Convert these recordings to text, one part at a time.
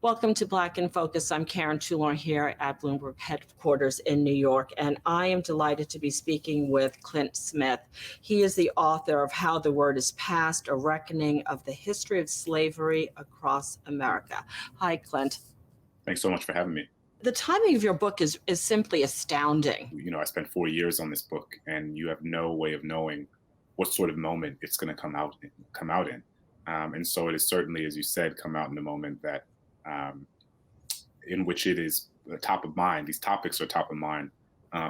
Welcome to Black in Focus. I'm Karen Toulon here at Bloomberg headquarters in New York, and I am delighted to be speaking with Clint Smith. He is the author of How the Word is Passed, a reckoning of the history of slavery across America. Hi, Clint. Thanks so much for having me. The timing of your book is simply astounding. You know, I spent 4 years on this book, and you have no way of knowing what sort of moment it's going to come out in. And so it is certainly, as you said, come out in a moment that in which it is top of mind. These topics are top of mind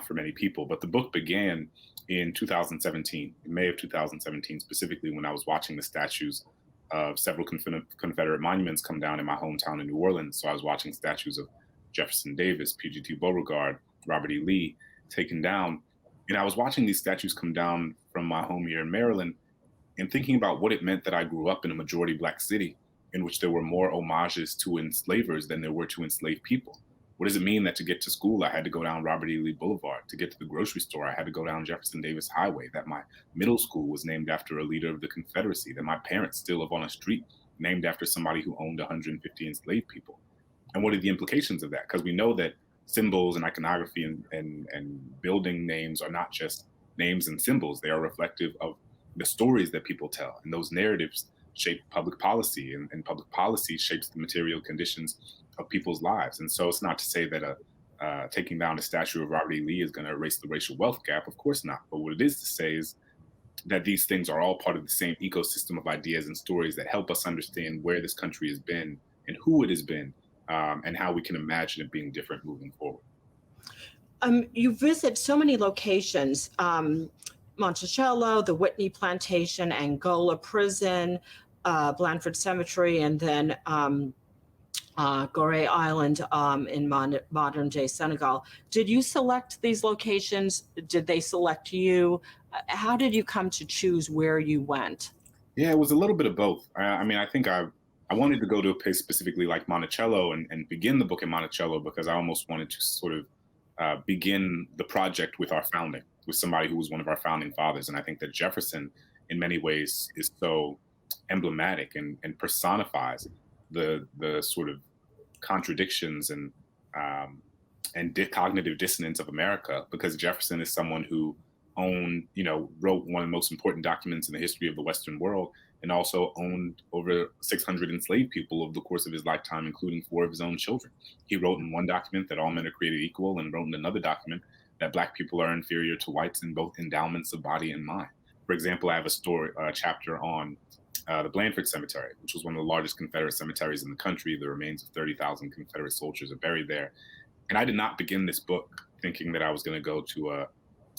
for many people. But the book began in 2017, in May of 2017, specifically when I was watching the statues of several Confederate monuments come down in my hometown in New Orleans. So I was watching statues of Jefferson Davis, P.G.T. Beauregard, Robert E. Lee taken down. And I was watching these statues come down from my home here in Maryland and thinking about what it meant that I grew up in a majority Black city in which there were more homages to enslavers than there were to enslaved people. What does it mean that to get to school, I had to go down Robert E. Lee Boulevard? To get to the grocery store, I had to go down Jefferson Davis Highway? That my middle school was named after a leader of the Confederacy? That my parents still live on a street named after somebody who owned 150 enslaved people? And what are the implications of that? Because we know that symbols and iconography and building names are not just names and symbols. They are reflective of the stories that people tell. And those narratives shape public policy, and public policy shapes the material conditions of people's lives. And so it's not to say that taking down a statue of Robert E. Lee is going to erase the racial wealth gap. Of course not. But what it is to say is that these things are all part of the same ecosystem of ideas and stories that help us understand where this country has been and who it has been, and how we can imagine it being different moving forward. You visit so many locations, Monticello, the Whitney Plantation, Angola Prison, Blandford Cemetery, and then Gorée Island in modern-day Senegal. Did you select these locations? Did they select you? How did you come to choose where you went? Yeah, it was a little bit of both. I mean, I think I wanted to go to a place specifically like Monticello and begin the book in Monticello because I almost wanted to sort of begin the project with our founding, with somebody who was one of our founding fathers. And I think that Jefferson, in many ways, is so emblematic and personifies the sort of contradictions and cognitive dissonance of America, because Jefferson is someone who wrote one of the most important documents in the history of the Western world, and also owned over 600 enslaved people over the course of his lifetime, including 4 of his own children. He wrote in one document that all men are created equal, and wrote in another document that Black people are inferior to whites in both endowments of body and mind. For example, I have a chapter on the Blandford Cemetery, which was one of the largest Confederate cemeteries in the country. The remains of 30,000 Confederate soldiers are buried there. And I did not begin this book thinking that I was going to go to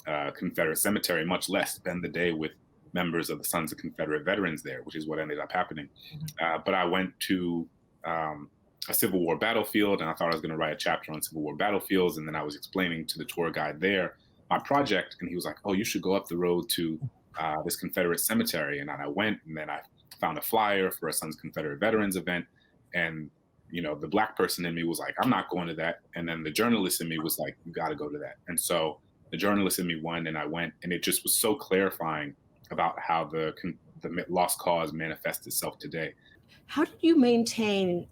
a Confederate cemetery, much less spend the day with members of the Sons of Confederate Veterans there, which is what ended up happening. But I went to a Civil War battlefield, and I thought I was going to write a chapter on Civil War battlefields. And then I was explaining to the tour guide there my project, and he was like, "Oh, you should go up the road to this Confederate cemetery." And then I went, and then I found a flyer for a Sons of Confederate Veterans event. And, the Black person in me was like, "I'm not going to that." And then the journalist in me was like, "You got to go to that." And so the journalist in me won, and I went, and it just was so clarifying about how the lost cause manifests itself today. How did you maintain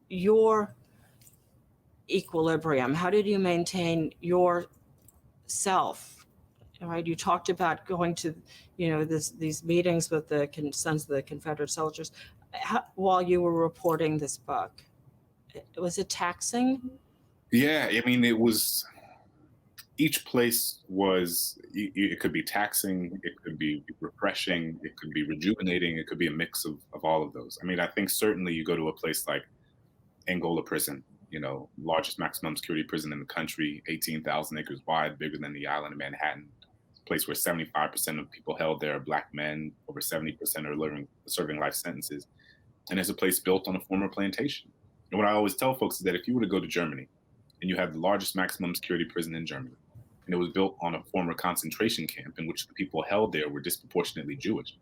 your equilibrium? How did you maintain yourself? Right, you talked about going to, these meetings with the Sons of the Confederate Soldiers while you were reporting this book. Was it taxing? Yeah, I mean, it was. Each place was, it could be taxing, it could be refreshing, it could be rejuvenating, it could be a mix of all of those. I mean, I think certainly you go to a place like Angola Prison, largest maximum security prison in the country, 18,000 acres wide, bigger than the island of Manhattan, a place where 75% of people held there are Black men, over 70% are serving life sentences. And it's a place built on a former plantation. And what I always tell folks is that if you were to go to Germany and you have the largest maximum security prison in Germany, and it was built on a former concentration camp in which the people held there were disproportionately Jewish,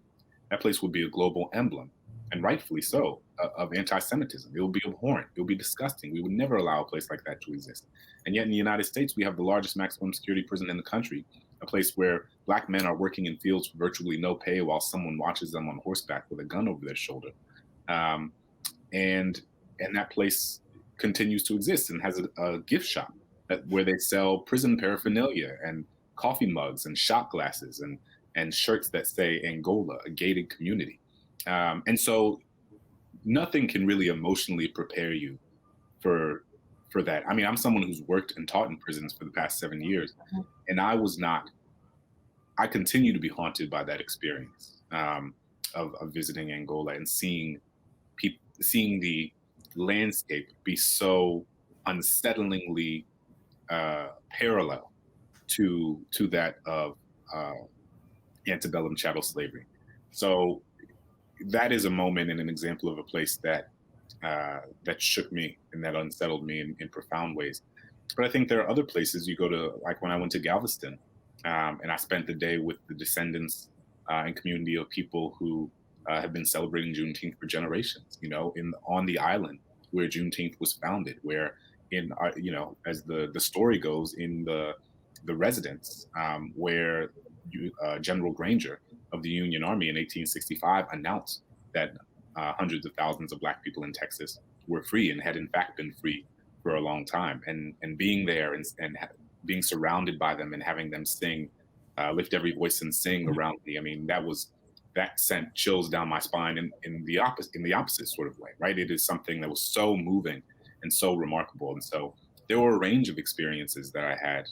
that place would be a global emblem, and rightfully so, of anti-Semitism. It would be abhorrent. It would be disgusting. We would never allow a place like that to exist. And yet in the United States, we have the largest maximum security prison in the country, a place where Black men are working in fields for virtually no pay while someone watches them on horseback with a gun over their shoulder. And And that place continues to exist and has a gift shop where they sell prison paraphernalia and coffee mugs and shot glasses and shirts that say Angola, a gated community. And so nothing can really emotionally prepare you for for that. I mean, I'm someone who's worked and taught in prisons for the past 7 years, and I continue to be haunted by that experience of visiting Angola and seeing the landscape be so unsettlingly parallel to that of uh, antebellum chattel slavery. So that is a moment and an example of a place that shook me and that unsettled me in profound ways. But I think there are other places you go to, like when I went to Galveston, and I spent the day with the descendants and community of people who have been celebrating Juneteenth for generations. You know, in on the island where Juneteenth was founded, where as the story goes, in the residence where General Granger of the Union Army in 1865 announced that hundreds of thousands of Black people in Texas were free and had in fact been free for a long time. And being there and being surrounded by them and having them sing, lift every voice and sing around me. I mean, that sent chills down my spine in the opposite sort of way, right? It is something that was so moving and so remarkable. And so there were a range of experiences that I had.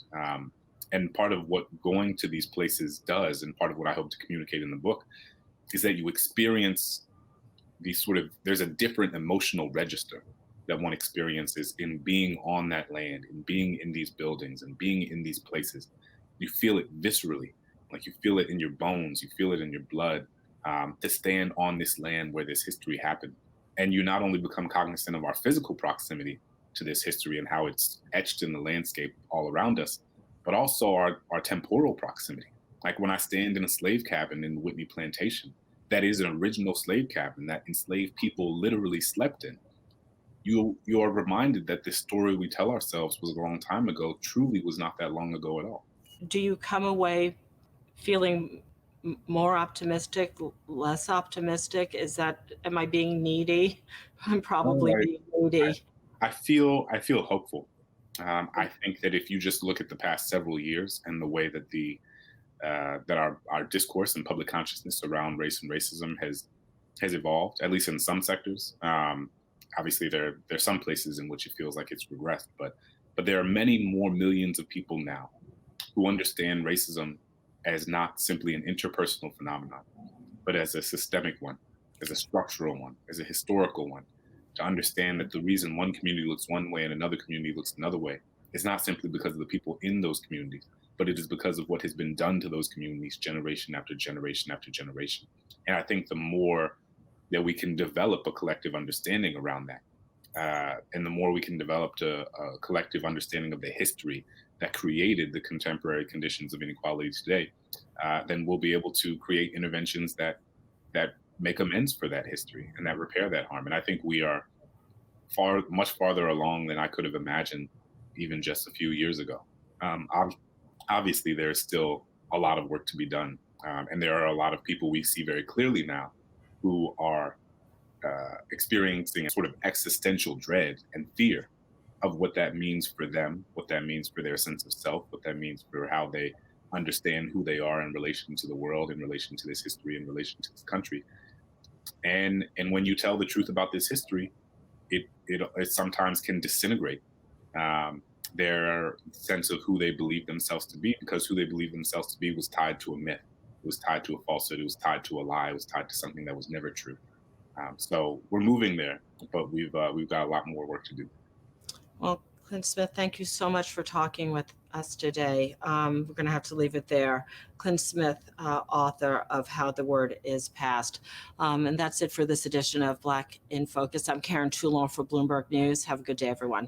And part of what going to these places does, and part of what I hope to communicate in the book, is that you experience there's a different emotional register that one experiences in being on that land, in being in these buildings, and being in these places. You feel it viscerally, like you feel it in your bones, you feel it in your blood, to stand on this land where this history happened. And you not only become cognizant of our physical proximity to this history and how it's etched in the landscape all around us, but also our temporal proximity. Like when I stand in a slave cabin in Whitney Plantation, that is an original slave cabin that enslaved people literally slept in. You are reminded that this story we tell ourselves was a long time ago truly was not that long ago at all. Do you come away feeling more optimistic, less optimistic? Am I being needy? I'm Oh, probably being needy. I feel hopeful. I think that if you just look at the past several years and the way that our discourse and public consciousness around race and racism has evolved, at least in some sectors. Obviously, there's some places in which it feels like it's regressed, but there are many more millions of people now who understand racism as not simply an interpersonal phenomenon, but as a systemic one, as a structural one, as a historical one. To understand that the reason one community looks one way and another community looks another way is not simply because of the people in those communities, but it is because of what has been done to those communities generation after generation after generation. And I think the more that we can develop a collective understanding around that, and the more we can develop a collective understanding of the history that created the contemporary conditions of inequality today, then we'll be able to create interventions that make amends for that history and that repair that harm. And I think we are much farther along than I could have imagined even just a few years ago. Obviously, there is still a lot of work to be done. And there are a lot of people we see very clearly now who are experiencing a sort of existential dread and fear of what that means for them, what that means for their sense of self, what that means for how they understand who they are in relation to the world, in relation to this history, in relation to this country. And when you tell the truth about this history, it sometimes can disintegrate their sense of who they believe themselves to be, because who they believe themselves to be was tied to a myth, it was tied to a falsehood, it was tied to a lie, it was tied to something that was never true. So we're moving there, but we've got a lot more work to do. Well, Clint Smith, thank you so much for talking with us today. We're going to have to leave it there. Clint Smith, author of How the Word is Passed. And that's it for this edition of Black in Focus. I'm Karen Toulon for Bloomberg News. Have a good day, everyone.